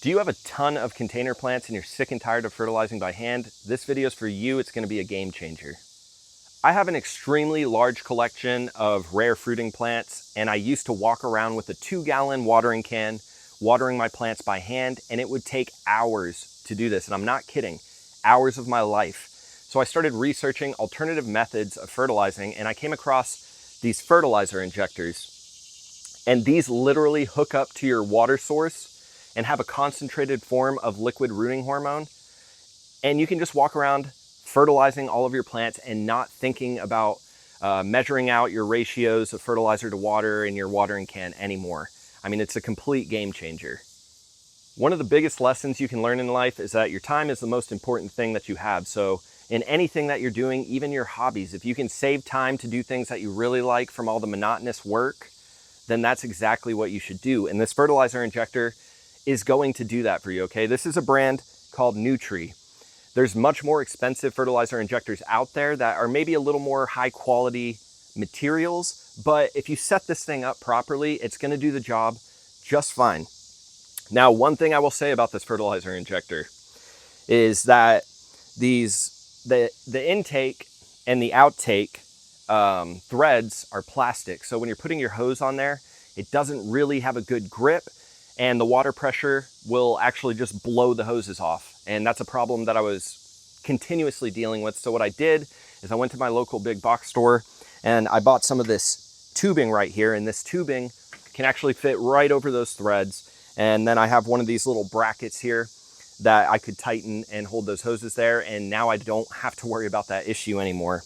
Do you have a ton of container plants and you're sick and tired of fertilizing by hand? This video is for you. It's going to be a game changer. I have an extremely large collection of rare fruiting plants, and I used to walk around with a 2-gallon watering can, watering my plants by hand, and it would take hours to do this. And I'm not kidding, hours of my life. So I started researching alternative methods of fertilizing, and I came across these fertilizer injectors. And these literally hook up to your water source and have a concentrated form of liquid rooting hormone. And you can just walk around fertilizing all of your plants and not thinking about measuring out your ratios of fertilizer to water in your watering can anymore. I mean, it's a complete game changer. One of the biggest lessons you can learn in life is that your time is the most important thing that you have. So in anything that you're doing, even your hobbies, if you can save time to do things that you really like from all the monotonous work, then that's exactly what you should do. And this fertilizer injector is going to do that for you, okay? This is a brand called Nutri. There's much more expensive fertilizer injectors out there that are maybe a little more high quality materials, but if you set this thing up properly, it's gonna do the job just fine. Now, one thing I will say about this fertilizer injector is that the intake and the outtake threads are plastic. So when you're putting your hose on there, it doesn't really have a good grip, and the water pressure will actually just blow the hoses off. And that's a problem that I was continuously dealing with. So what I did is I went to my local big box store and I bought some of this tubing right here, and this tubing can actually fit right over those threads. And then I have one of these little brackets here that I could tighten and hold those hoses there. And now I don't have to worry about that issue anymore.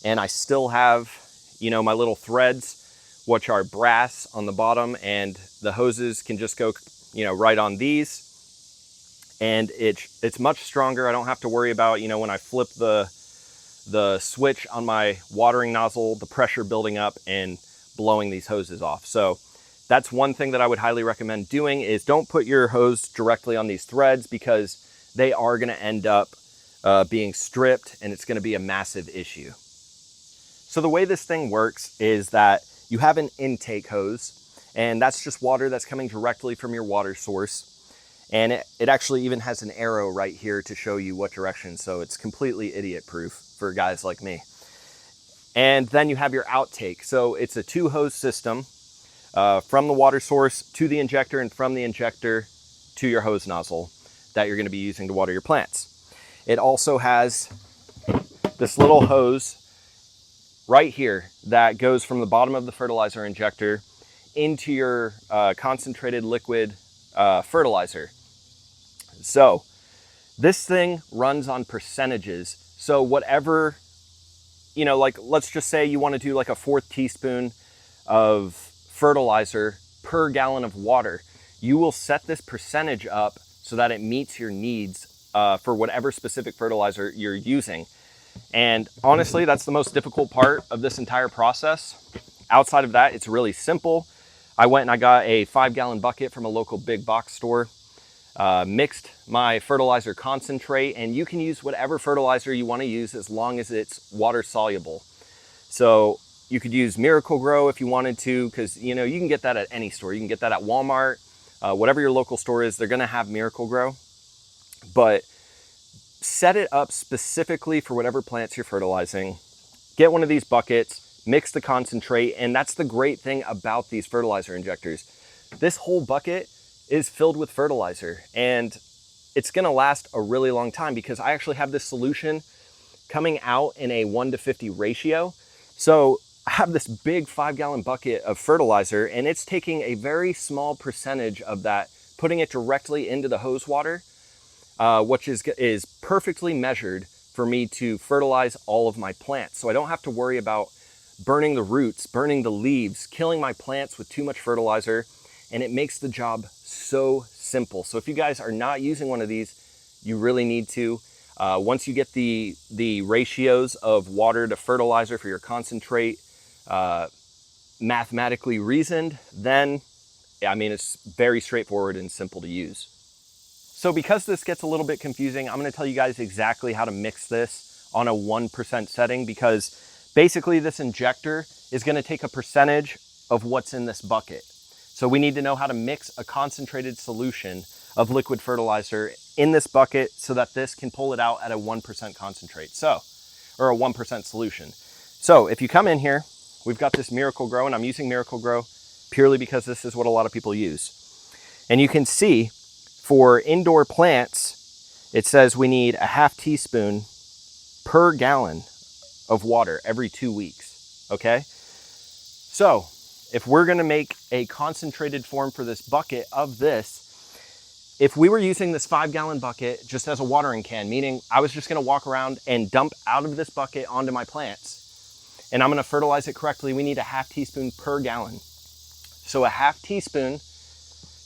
And I still have, you know, my little threads, which are brass on the bottom, and the hoses can just go, you know, right on these. And it's much stronger. I don't have to worry about, you know, when I flip the switch on my watering nozzle, the pressure building up and blowing these hoses off. So that's one thing that I would highly recommend doing, is don't put your hose directly on these threads, because they are gonna end up being stripped, and it's gonna be a massive issue. So the way this thing works is that you have an intake hose, and that's just water that's coming directly from your water source. And it actually even has an arrow right here to show you what direction. So it's completely idiot proof for guys like me. And then you have your outtake. So it's a 2-hose system from the water source to the injector, and from the injector to your hose nozzle that you're going to be using to water your plants. It also has this little hose right here that goes from the bottom of the fertilizer injector into your concentrated liquid fertilizer. So this thing runs on percentages. So whatever, you know, like let's just say you want to do like a 1/4 teaspoon of fertilizer per gallon of water, you will set this percentage up so that it meets your needs for whatever specific fertilizer you're using. And honestly, that's the most difficult part of this entire process. Outside of that, it's really simple. I went and I got a 5-gallon bucket from a local big box store, mixed my fertilizer concentrate, and you can use whatever fertilizer you want to use as long as it's water soluble. So you could use Miracle Grow if you wanted to, because you know you can get that at any store. You can get that at Walmart, whatever your local store is, they're going to have Miracle Grow. But set it up specifically for whatever plants you're fertilizing. Get one of these buckets, mix the concentrate, and that's the great thing about these fertilizer injectors. This whole bucket is filled with fertilizer, and it's gonna last a really long time, because I actually have this solution coming out in a 1:50 ratio. So I have this big 5-gallon bucket of fertilizer, and it's taking a very small percentage of that, putting it directly into the hose water, which is perfectly measured for me to fertilize all of my plants. So I don't have to worry about burning the roots, burning the leaves, killing my plants with too much fertilizer, and it makes the job so simple. So if you guys are not using one of these, you really need to. Once you get the ratios of water to fertilizer for your concentrate mathematically reasoned, then I mean, it's very straightforward and simple to use. So because this gets a little bit confusing, I'm going to tell you guys exactly how to mix this on a 1% setting, because basically this injector is going to take a percentage of what's in this bucket. So we need to know how to mix a concentrated solution of liquid fertilizer in this bucket so that this can pull it out at a 1% concentrate, or a 1% solution. So if you come in here, we've got this Miracle Grow, and I'm using Miracle Grow purely because this is what a lot of people use. And you can see for indoor plants, it says we need a half teaspoon per gallon of water every 2 weeks, okay? So if we're gonna make a concentrated form for this bucket of this, if we were using this 5-gallon bucket just as a watering can, meaning I was just gonna walk around and dump out of this bucket onto my plants, and I'm gonna fertilize it correctly, we need a half teaspoon per gallon. So a half teaspoon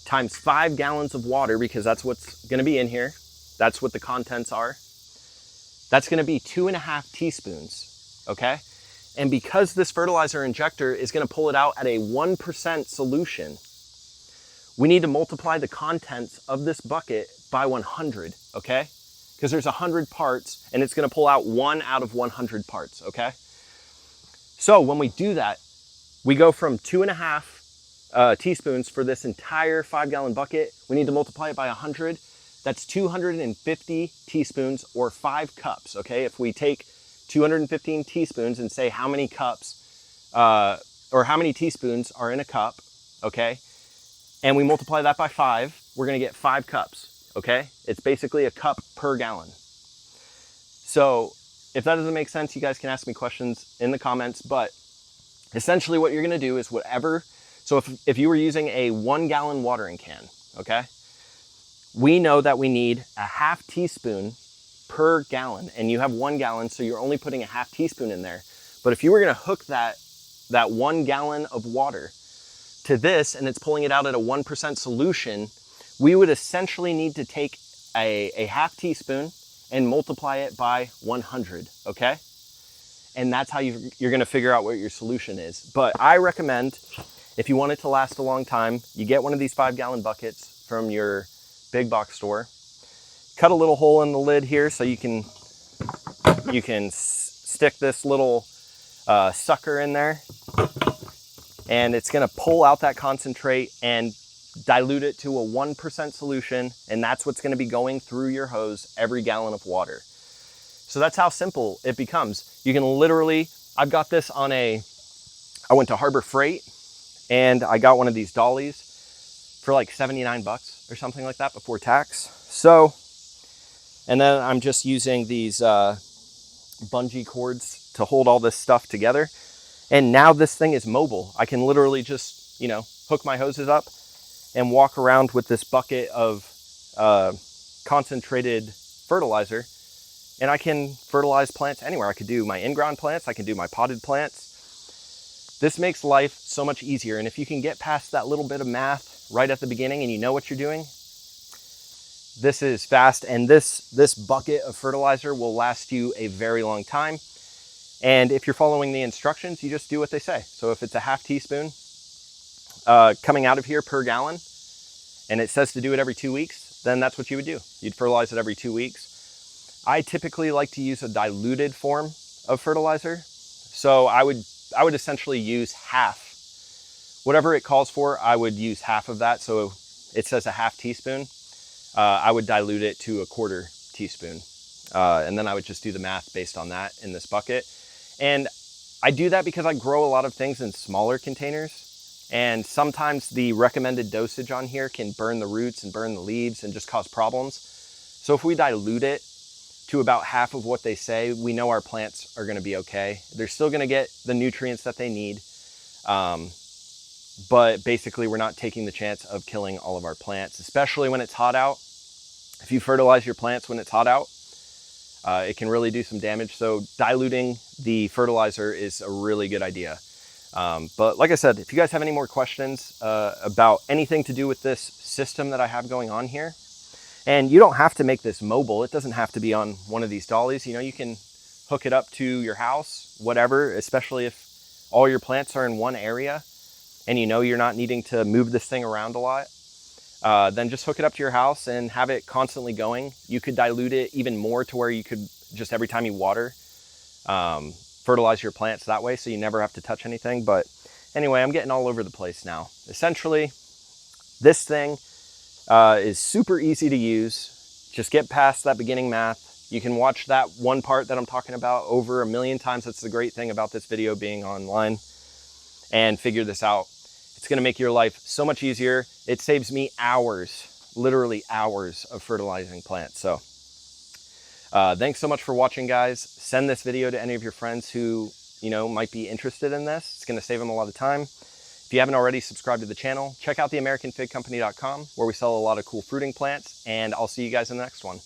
times 5 gallons of water, because that's what's gonna be in here, that's what the contents are, that's gonna be 2.5 teaspoons, okay? And because this fertilizer injector is gonna pull it out at a 1% solution, we need to multiply the contents of this bucket by 100, okay? Because there's 100 parts and it's gonna pull out 1 out of 100 parts, okay? So when we do that, we go from 2.5 teaspoons for this entire 5-gallon bucket. We need to multiply it by 100. That's 250 teaspoons or 5 cups, okay? If we take 215 teaspoons and say how many cups, or how many teaspoons are in a cup, okay? And we multiply that by 5, we're gonna get 5 cups, okay? It's basically a cup per gallon. So if that doesn't make sense, you guys can ask me questions in the comments, but essentially what you're gonna do is whatever, so if you were using a 1-gallon watering can, okay? We know that we need a half teaspoon per gallon, and you have 1 gallon, so you're only putting a half teaspoon in there. But if you were gonna hook that 1 gallon of water to this, and it's pulling it out at a 1% solution, we would essentially need to take a half teaspoon and multiply it by 100, okay? And that's how you're gonna figure out what your solution is. But I recommend, if you want it to last a long time, you get one of these 5-gallon buckets from your big box store. Cut a little hole in the lid here so you can stick this little sucker in there, and it's gonna pull out that concentrate and dilute it to a 1% solution, and that's what's gonna be going through your hose every gallon of water. So that's how simple it becomes. You can literally, I've got this on I went to Harbor Freight and I got one of these dollies for like 79 bucks or something like that before tax. So, and then I'm just using these bungee cords to hold all this stuff together. And now this thing is mobile. I can literally just, hook my hoses up and walk around with this bucket of concentrated fertilizer, and I can fertilize plants anywhere. I could do my in-ground plants, I can do my potted plants. This makes life so much easier, and if you can get past that little bit of math right at the beginning and you know what you're doing, this is fast, and this bucket of fertilizer will last you a very long time. And if you're following the instructions, you just do what they say. So if it's a half teaspoon coming out of here per gallon, and it says to do it every 2 weeks, then that's what you would do. You'd fertilize it every 2 weeks. I typically like to use a diluted form of fertilizer. So I would essentially use half. Whatever it calls for, I would use half of that. So it says a half teaspoon. I would dilute it to a 1/4 teaspoon. And then I would just do the math based on that in this bucket. And I do that because I grow a lot of things in smaller containers. And sometimes the recommended dosage on here can burn the roots and burn the leaves and just cause problems. So if we dilute it to about half of what they say, we know our plants are gonna be okay. They're still gonna get the nutrients that they need. But basically we're not taking the chance of killing all of our plants, especially when it's hot out. If you fertilize your plants when it's hot out, it can really do some damage. So diluting the fertilizer is a really good idea. But like I said, if you guys have any more questions about anything to do with this system that I have going on here, and you don't have to make this mobile, it doesn't have to be on one of these dollies. You can hook it up to your house, whatever, especially if all your plants are in one area and you're not needing to move this thing around a lot. Then just hook it up to your house and have it constantly going. You could dilute it even more to where you could just every time you water, fertilize your plants that way, so you never have to touch anything. But anyway, I'm getting all over the place now. Essentially, this thing is super easy to use. Just get past that beginning math. You can watch that one part that I'm talking about over 1,000,000 times. That's the great thing about this video being online, and figure this out. It's gonna make your life so much easier. It saves me hours, literally hours of fertilizing plants. So thanks so much for watching, guys. Send this video to any of your friends who might be interested in this. It's gonna save them a lot of time. If you haven't already subscribed to the channel, check out theamericanfigcompany.com, where we sell a lot of cool fruiting plants, and I'll see you guys in the next one.